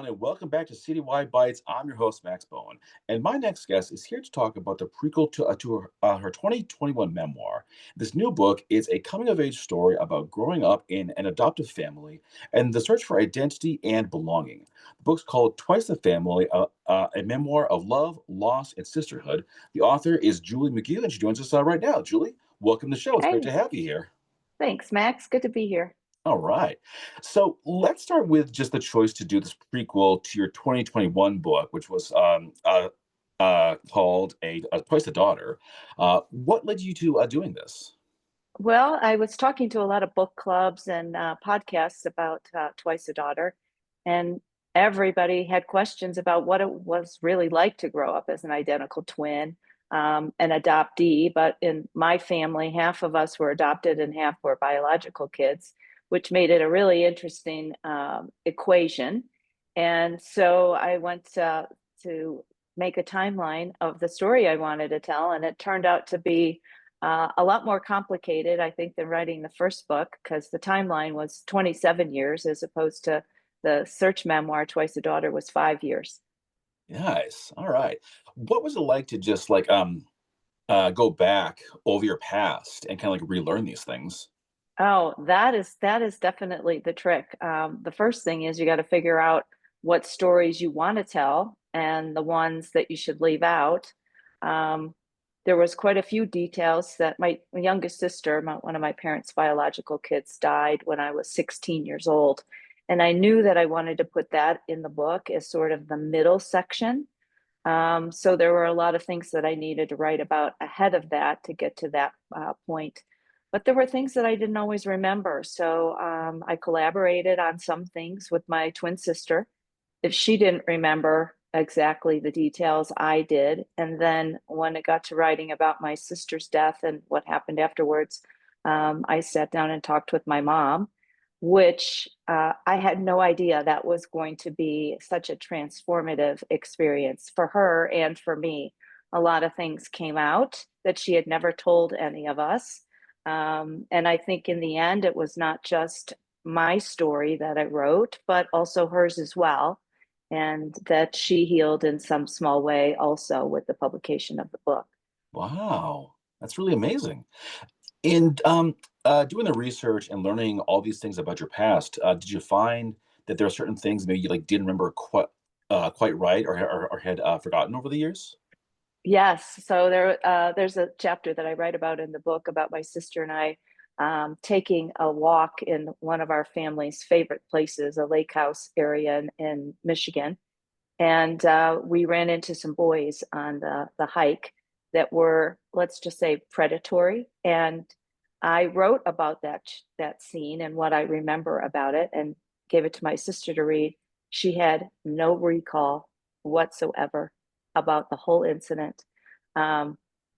and welcome back to Citywide Bytes. I'm your host, Max Bowen, and my next guest is here to talk about the prequel to her 2021 memoir. This new book is a coming-of-age story about growing up in an adoptive family and the search for identity and belonging. The book's called Twice the Family, a memoir of love, loss, and sisterhood. The author is Julie McGue, and she joins us right now. Julie, welcome to the show. It's great to Hey, have you here. thanks, Max. Good to be here. All right. So let's start with just the choice to do this prequel to your 2021 book, which was called Twice the Daughter. What led you to doing this? Well, I was talking to a lot of book clubs and podcasts about Twice a Daughter, and everybody had questions about what it was really like to grow up as an identical twin, an adoptee. But in my family, half of us were adopted and half were biological kids, which made it a really interesting equation. And so I went to make a timeline of the story I wanted to tell, and it turned out to be a lot more complicated, I think, than writing the first book because the timeline was 27 years as opposed to the search memoir, Twice a Daughter, was 5 years. Nice. All right. What was it like to just go back over your past and kind of like relearn these things? Oh, that is definitely the trick. The first thing is you got to figure out what stories you want to tell and the ones that you should leave out. Um, there was quite a few details that my youngest sister, one of my parents' biological kids, died when I was 16 years old, and I knew that I wanted to put that in the book as sort of the middle section. So there were a lot of things that I needed to write about ahead of that to get to that point. But there were things that I didn't always remember. So I collaborated on some things with my twin sister. If she didn't remember exactly the details, I did. And then when it got to writing about my sister's death and what happened afterwards, I sat down and talked with my mom, which I had no idea that was going to be such a transformative experience for her and for me. A lot of things came out that she had never told any of us. And I think in the end, it was not just my story that I wrote, but also hers as well. And that she healed in some small way also with the publication of the book. Wow, that's really amazing. And doing the research and learning all these things about your past, did you find that there are certain things maybe you didn't remember quite right or had forgotten over the years? Yes, so there's a chapter that I write about in the book about my sister and I taking a walk in one of our family's favorite places, a lake house area in Michigan. And we ran into some boys on the hike that were, let's just say, predatory. And I wrote about that scene and what I remember about it and gave it to my sister to read. She had no recall whatsoever about the whole incident,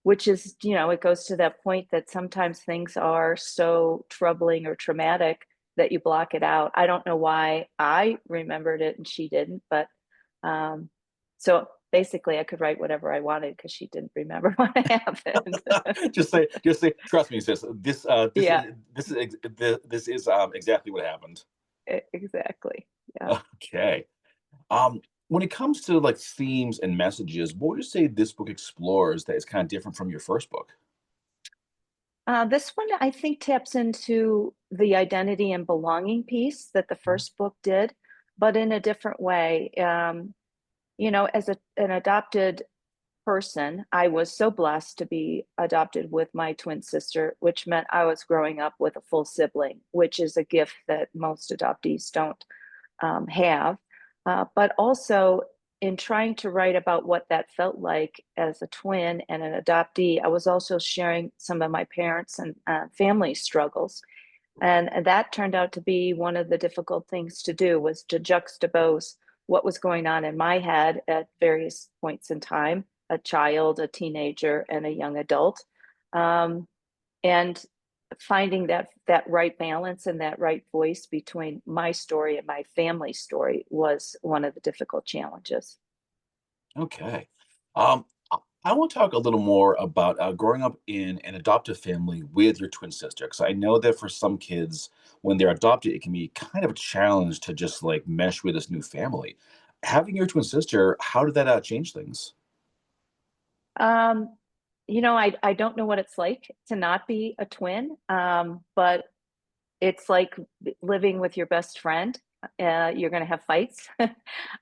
which is, it goes to that point that sometimes things are so troubling or traumatic that you block it out. I don't know why I remembered it and she didn't, but um, so basically I could write whatever I wanted because she didn't remember what happened. Just say, trust me, sis. Yeah, This is exactly what happened. exactly. Yeah. Okay. When it comes to themes and messages, what would you say this book explores that is kind of different from your first book? This one I think taps into the identity and belonging piece that the first book did, but in a different way. As an adopted person, I was so blessed to be adopted with my twin sister, which meant I was growing up with a full sibling, which is a gift that most adoptees don't have. But also, in trying to write about what that felt like as a twin and an adoptee, I was also sharing some of my parents and family struggles. And that turned out to be one of the difficult things to do was to juxtapose what was going on in my head at various points in time, a child, a teenager, and a young adult. Um, and finding that right balance and that right voice between my story and my family story was one of the difficult challenges. Okay. I want to talk a little more about growing up in an adoptive family with your twin sister, because I know that for some kids, when they're adopted, it can be kind of a challenge to just mesh with this new family. Having your twin sister, how did that change things? Um, I don't know what it's like to not be a twin, but it's like living with your best friend. You're going to have fights. You're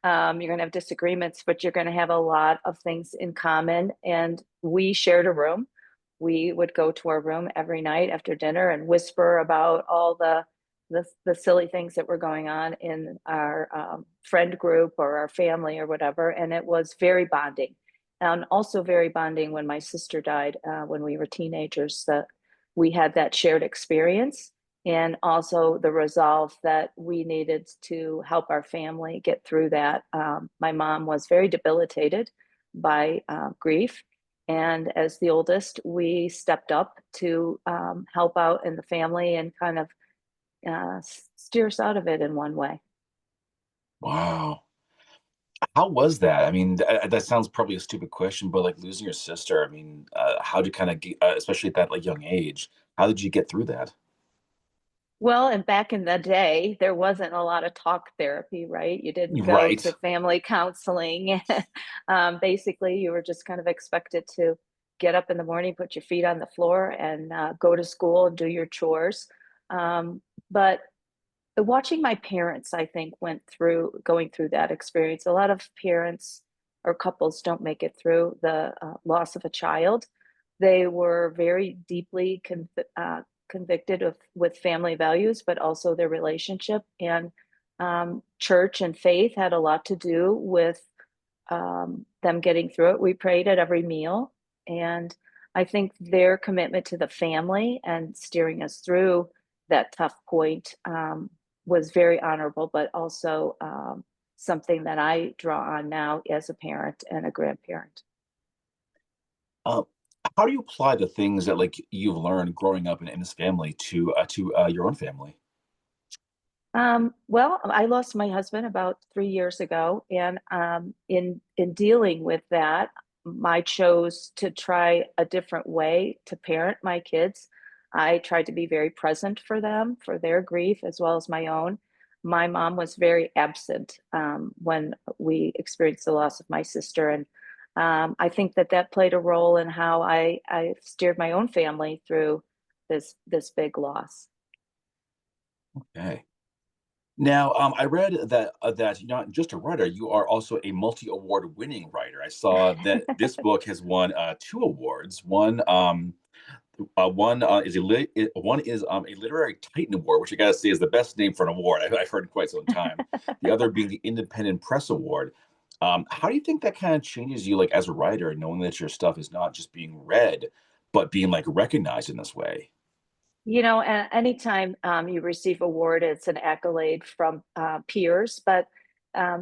going to have disagreements, but you're going to have a lot of things in common. And we shared a room. We would go to our room every night after dinner and whisper about all the silly things that were going on in our friend group or our family or whatever. And it was very bonding, and also very bonding when my sister died when we were teenagers. That we had that shared experience, and also the resolve that we needed to help our family get through that. My mom was very debilitated by grief. And as the oldest, we stepped up to help out in the family and kind of steer us out of it in one way. Wow. How was that? I mean, that sounds probably a stupid question, but like losing your sister, I mean, how did you kind of get, especially at that like young age, how did you get through that? Well, and back in the day, there wasn't a lot of talk therapy, right? You didn't go Right. to family counseling. Basically, you were just kind of expected to get up in the morning, put your feet on the floor, and go to school and do your chores. But watching my parents, I think, went through going through that experience. A lot of parents or couples don't make it through the loss of a child. They were very deeply convicted of with family values, but also their relationship, and church and faith had a lot to do with them getting through it. We prayed at every meal, and I think their commitment to the family and steering us through that tough point was very honorable, but also something that I draw on now as a parent and a grandparent. Um, how do you apply the things that like you've learned growing up in this family to your own family? Well, I lost my husband about 3 years ago, and in dealing with that, I chose to try a different way to parent my kids. I tried to be very present for them, for their grief as well as my own. My mom was very absent when we experienced the loss of my sister, and I think that that played a role in how I steered my own family through this big loss. Okay. Now, I read that you're not just a writer; you are also a multi-award winning writer. I saw that this book has won two awards. One is a literary Titan Award, which I gotta say is the best name for an award I've heard in quite some time. The other being the Independent Press Award. How do you think that kind of changes you, like as a writer, knowing that your stuff is not just being read, but being like recognized in this way? Anytime you receive award, it's an accolade from peers, but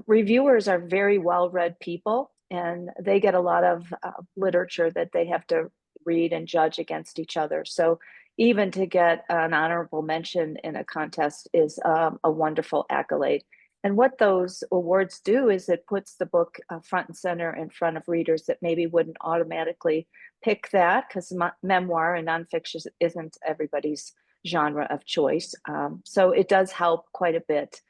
reviewers are very well-read people, and they get a lot of literature that they have to read and judge against each other. So even to get an honorable mention in a contest is a wonderful accolade. And what those awards do is it puts the book front and center in front of readers that maybe wouldn't automatically pick that, because memoir and nonfiction isn't everybody's genre of choice. So it does help quite a bit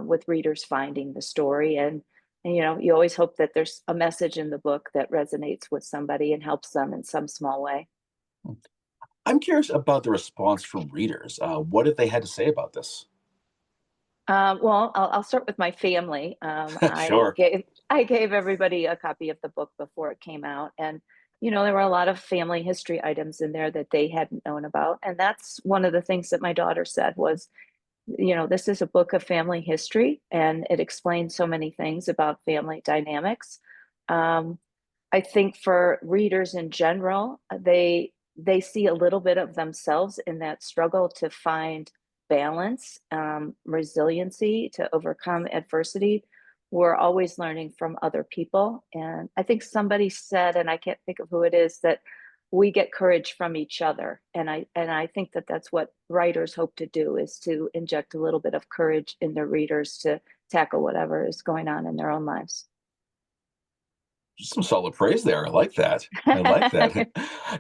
with readers finding the story. And, you always hope that there's a message in the book that resonates with somebody and helps them in some small way. I'm curious about the response from readers. What have they had to say about this? Well, I'll start with my family. Sure. I gave everybody a copy of the book before it came out, and there were a lot of family history items in there that they hadn't known about, and that's one of the things that my daughter said was, this is a book of family history, and it explains so many things about family dynamics. Um, I think for readers in general, they see a little bit of themselves in that struggle to find balance, resiliency to overcome adversity. We're always learning from other people, and I think somebody said, and I can't think of who it is, that we get courage from each other, and I think that that's what writers hope to do, is to inject a little bit of courage in their readers to tackle whatever is going on in their own lives. Some solid praise there. I like that. I like that.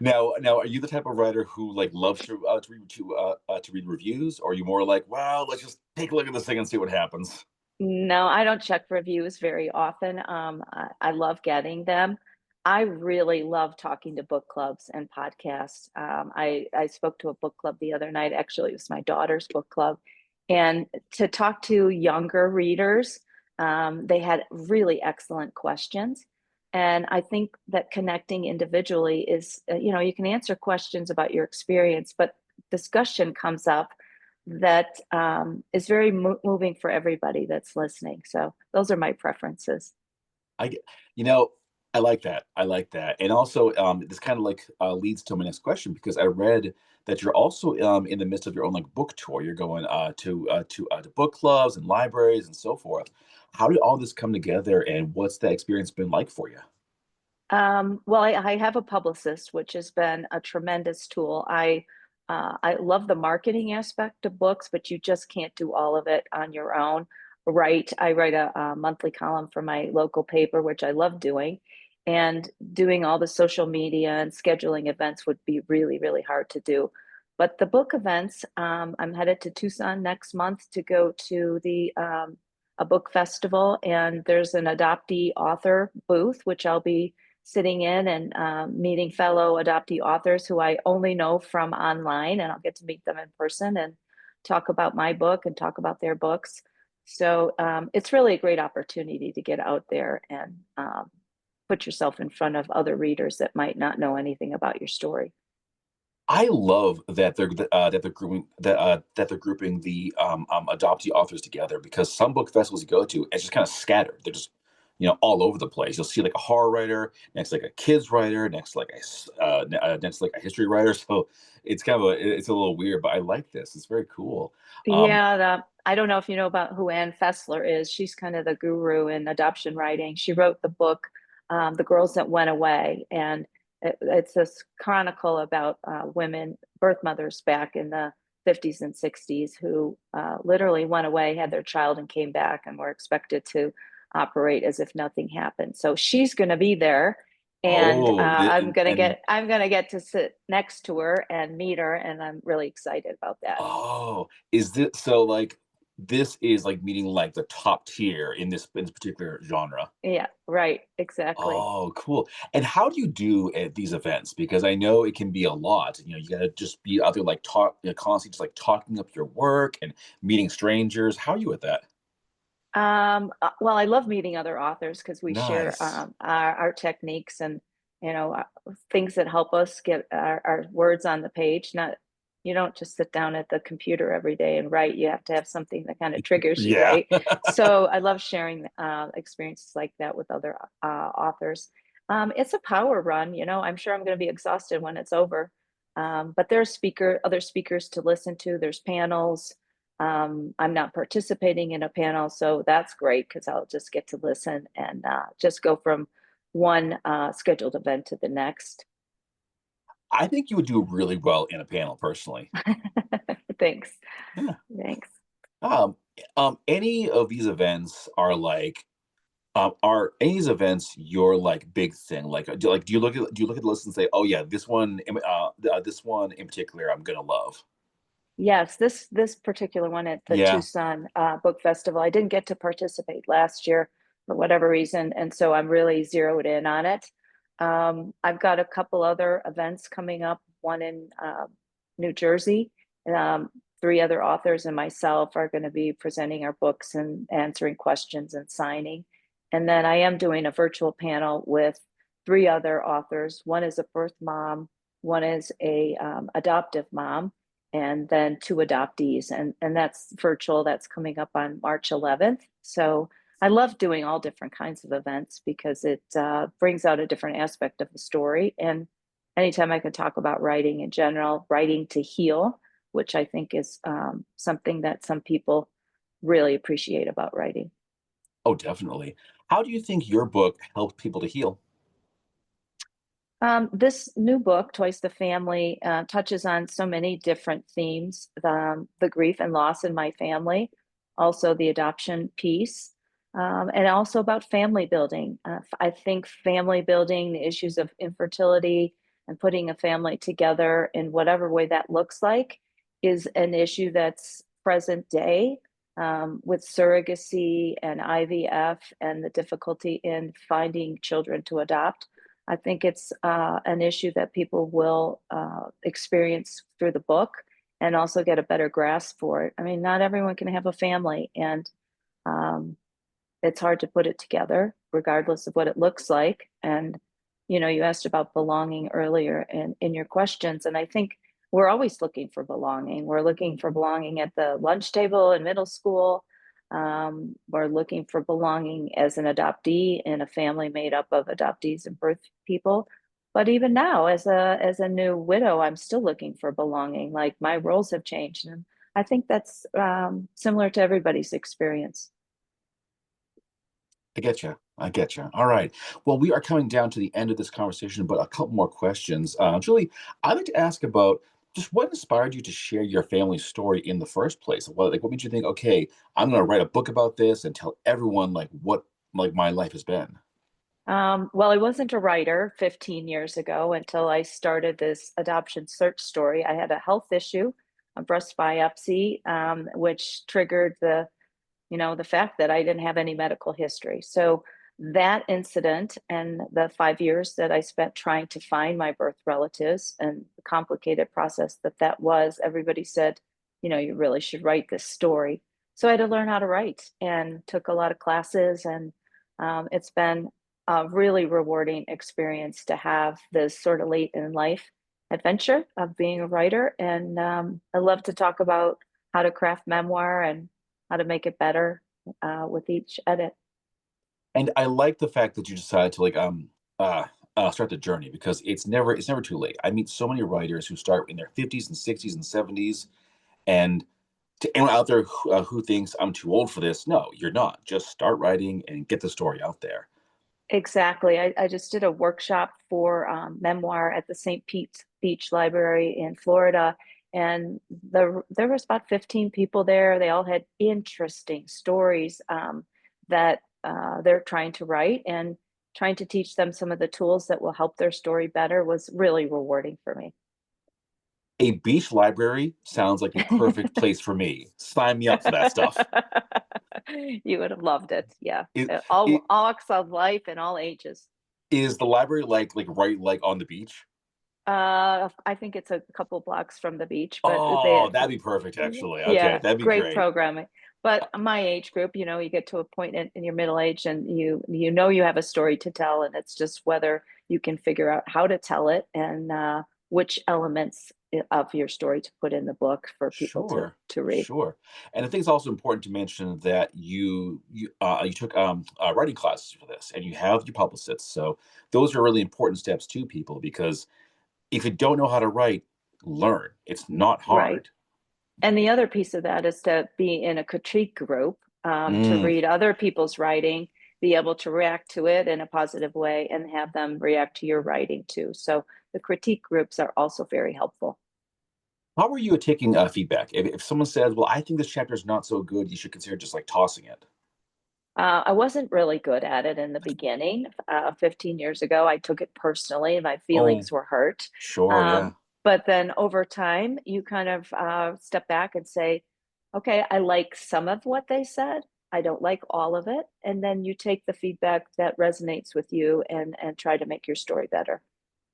Now, are you the type of writer who like loves to read reviews, or are you more like, well, let's just take a look at this thing and see what happens? No, I don't check reviews very often. I love getting them. I really love talking to book clubs and podcasts. I spoke to a book club the other night. Actually, it was my daughter's book club. And to talk to younger readers, they had really excellent questions. And I think that connecting individually is, you can answer questions about your experience, but discussion comes up that is very moving for everybody that's listening. So those are my preferences. I get, you know, I like that. I like that. And also, this kind of like leads to my next question because I read that you're also in the midst of your own like book tour. You're going to book clubs and libraries and so forth. How did all this come together, and what's that experience been like for you? Well, I have a publicist, which has been a tremendous tool. I love the marketing aspect of books, but you just can't do all of it on your own. I write a monthly column for my local paper, which I love doing, and doing all the social media and scheduling events would be really, really hard to do. But the book events, I'm headed to Tucson next month to go to the a book festival, and there's an adoptee author booth, which I'll be sitting in and meeting fellow adoptee authors who I only know from online, and I'll get to meet them in person and talk about my book and talk about their books. So it's really a great opportunity to get out there and put yourself in front of other readers that might not know anything about your story. I love that they're grouping the adoptee authors together because some book festivals you go to, it's just kind of scattered. They're just all over the place. You'll see like a horror writer next, like a kids writer next, like next like a history writer. So it's a little weird, but I like this. It's very cool. Um, Yeah, I don't know if you know about who Ann Fessler is. She's kind of the guru in adoption writing. She wrote the book, The Girls That Went Away, and it's this chronicle about women, birth mothers back in the 50s and 60s who literally went away, had their child, and came back and were expected to operate as if nothing happened. So she's going to be there, and I'm gonna get to sit next to her and meet her, and I'm really excited about that. oh, is this so like this is like meeting like the top tier in this particular genre? Yeah, right, exactly. Oh, cool. And how do you do at these events? Because I know it can be a lot. You gotta just be out there like constantly just like talking up your work and meeting strangers. How are you at that? Well, I love meeting other authors because we share Nice. our techniques and things that help us get our words on the page. Not You don't just sit down at the computer every day and write. You have to have something that kind of triggers you, Yeah. right? So I love sharing experiences like that with other authors. It's a power run, I'm sure I'm going to be exhausted when it's over. But there's other speakers to listen to. There's panels. I'm not participating in a panel, so that's great because I'll just get to listen and just go from one scheduled event to the next. I think you would do really well in a panel personally. Thanks. Yeah. Thanks. Um, any of these events are any of these events your like big thing? Like, do you look at the list and say, oh yeah, this one in particular, I'm gonna love. Yes, this particular one at the Yeah. Tucson Book Festival, I didn't get to participate last year for whatever reason, and so I'm really zeroed in on it. I've got a couple other events coming up, one in New Jersey. Um, Three other authors and myself are going to be presenting our books and answering questions and signing. And then I am doing a virtual panel with three other authors. One is a birth mom, one is a adoptive mom, and then two adoptees, and that's virtual. That's coming up on March 11th. So I love doing all different kinds of events because it brings out a different aspect of the story. And anytime I can talk about writing in general, writing to heal, which I think is something that some people really appreciate about writing. Oh, definitely. How do you think your book helped people to heal? This new book, Twice the Family, touches on so many different themes, the grief and loss in my family, also the adoption piece, and also about family building. I think family building, the issues of infertility and putting a family together in whatever way that looks like, is an issue that's present day. with surrogacy and IVF and the difficulty in finding children to adopt. I think it's an issue that people will experience through the book and also get a better grasp for it. I mean, not everyone can have a family, and um, it's hard to put it together, regardless of what it looks like. And, you asked about belonging earlier in your questions. And I think we're always looking for belonging. We're looking for belonging at the lunch table in middle school. We're looking for belonging as an adoptee in a family made up of adoptees and birth people. But even now, as a new widow, I'm still looking for belonging. Like my roles have changed, and I think that's similar to everybody's experience. I get you. I get you. All right. Well, we are coming down to the end of this conversation, but a couple more questions. Julie, I'd like to ask about just what inspired you to share your family story in the first place. What made you think, okay, I'm going to write a book about this and tell everyone like what like my life has been. Well, I wasn't a writer 15 years ago until I started this adoption search story. I had a health issue, a breast biopsy, which triggered the fact that I didn't have any medical history. So that incident and the 5 years that I spent trying to find my birth relatives and the complicated process that was, everybody said, you really should write this story. So I had to learn how to write and took a lot of classes, and it's been a really rewarding experience to have this sort of late in life adventure of being a writer. And I love to talk about how to craft memoir and how to make it better with each edit. And I like the fact that you decided to start the journey because it's never too late. I meet so many writers who start in their 50s and 60s and 70s, and to anyone out there who thinks I'm too old for this, no, you're not. Just start writing and get the story out there. Exactly. I just did a workshop for memoir at the St. Pete's Beach Library in Florida, and there was about 15 people there. They all had interesting stories that they're trying to write, and trying to teach them some of the tools that will help their story better was really rewarding for me. A beach library sounds like the perfect place for me. Sign me up for that stuff. You would have loved it. Yeah. It, it All walks of life and all ages. is the library like right like on the beach? I think it's a couple blocks from the beach, but Oh, that'd be perfect actually. Okay, yeah, that'd be great great. programming. But my age group, you get to a point in your middle age, and you have a story to tell, and it's just whether you can figure out how to tell it and which elements of your story to put in the book for people to Sure, to read. sure. And I think it's also important to mention that you took writing classes for this, and you have your publicists. So those are really important steps to people because if you don't know how to write, learn. It's not Right. hard. And the other piece of that is to be in a critique group, to Mm, read other people's writing, be able to react to it in a positive way, and have them react to your writing too. So the critique groups are also very helpful. how are you at taking feedback? If someone says, "Well, I think this chapter is not so good," you should consider just like tossing it. I wasn't really good at it in the beginning. 15 years ago, I took it personally. My Oh, feelings were hurt. sure, yeah. But then over time, you kind of step back and say, okay, I like some of what they said. I don't like all of it. And then you take the feedback that resonates with you and try to make your story better.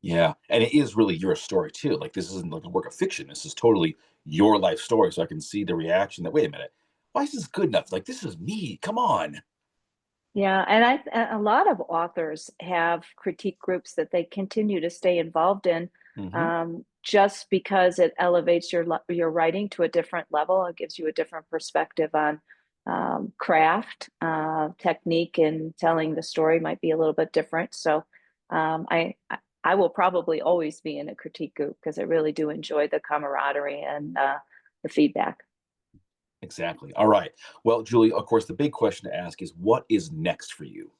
Yeah, and it is really your story too. Like this isn't like a work of fiction. This is totally your life story. So I can see the reaction that, wait a minute, why is this good enough? Like this is me. Come on. Yeah, and a lot of authors have critique groups that they continue to stay involved in, Hmm. just because it elevates your writing to a different level. It gives you a different perspective on craft, technique, and telling the story might be a little bit different. So I will probably always be in a critique group because I really do enjoy the camaraderie and the feedback. Exactly. All right. Well, Julie, of course, the big question to ask is what is next for you?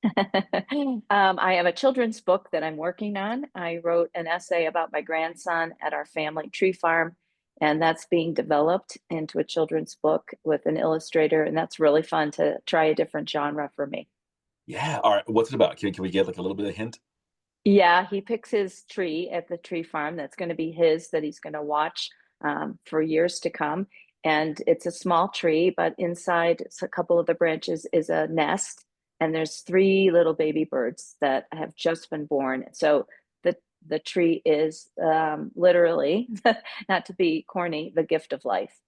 I have a children's book that I'm working on. I wrote an essay about my grandson at our family tree farm, and that's being developed into a children's book with an illustrator. And that's really fun to try a different genre for me. Yeah. All right. What's it about? Can we get like a little bit of hint? Yeah, he picks his tree at the tree farm that's going to be his that he's going to watch for years to come. and it's a small tree, but inside a couple of the branches is a nest, and there's three little baby birds that have just been born. So the the tree is literally, not to be corny, the gift of life.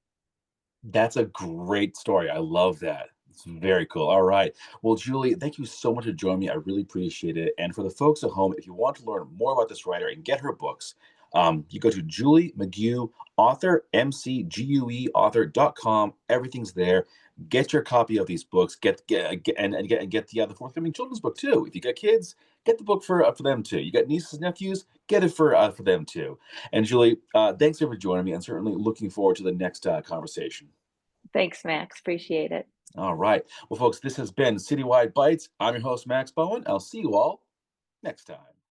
That's a great story. I love that. It's very cool. All right. Well, Julie, thank you so much for joining me. I really appreciate it. And for the folks at home, if you want to learn more about this writer and get her books, you go to Julie McGue, author, MCGUE author.com. Everything's there. Get your copy of these books. Get the forthcoming children's book too. If you got kids, get the book for them too. You got nieces and nephews, get it for them too. And Julie, thanks for joining me, and certainly looking forward to the next conversation. Thanks, Max. Appreciate it. All right. Well, folks, this has been Citywide Bytes. I'm your host, Max Bowen. I'll see you all next time.